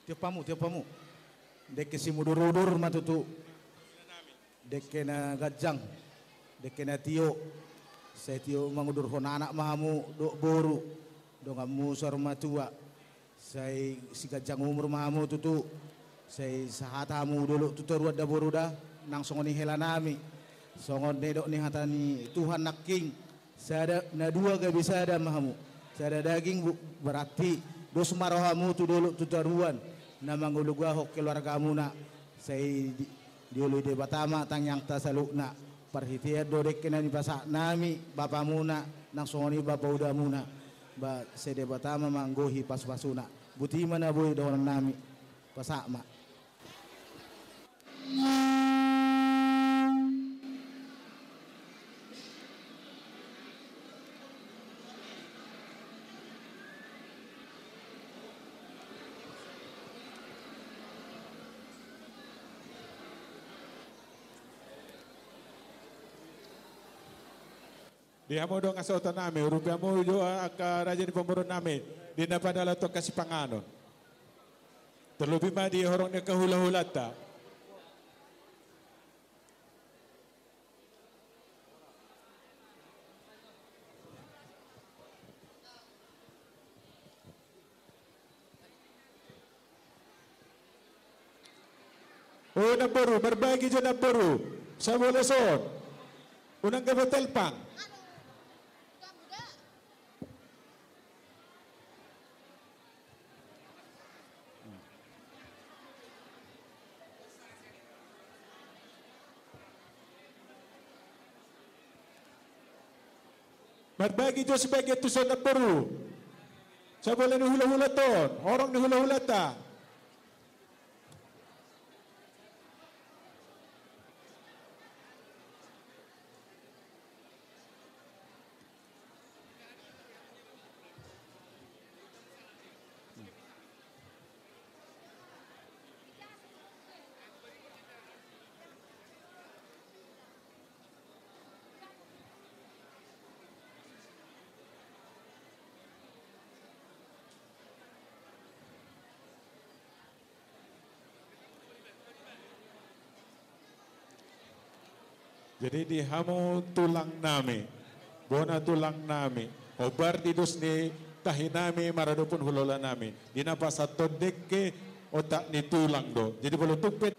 tiap pamu. Dek si mudur-udur matutu. Dek na gajang. Dek na tio. Saya tio mangudur hon anak mahamu dok boru. Dong kamu sarma tua. Saya si gajang umur mahamu tutu. Saya sahatamu dulu tutur wada boru dah. Nang songoni helanami. Songon nedok ni hatani Tuhan naking. Saya ada na dua gak bisa ada mahamu. Saya ada daging berarti dos marohamu tu dulu tutaruan. Nama ngulugah keluarga kamu nak. Saya diului de batama tang yang tasaluk nak. Perhitian dodek kena ni pasak nami bapamu nak. Nang songoni bapa udamu nak. Ba saya de batama manggohi pas-pasu nak. Buti mana boy doang nami pasak mak. Dia mau dong asal tanami, rupiah mau juga ke raja di pemurun nami, di dapat adalah to kasih pangano. Terlebih mah di orangnya ke hula-hulata. Oh nak baru, berbagi je nak baru. Saya boleh son. Unang gabatel pang. Berbagi jo sebagai tusan baru. Saya boleh ni hula-hula ton. Orang ni hula-hula ta. Jadi di hamu tulang nami, bona tulang nami, obar tidus ni tahinami maradopun hulola nami. Di napa satu deke otak ni tulang do. Jadi kalau tupet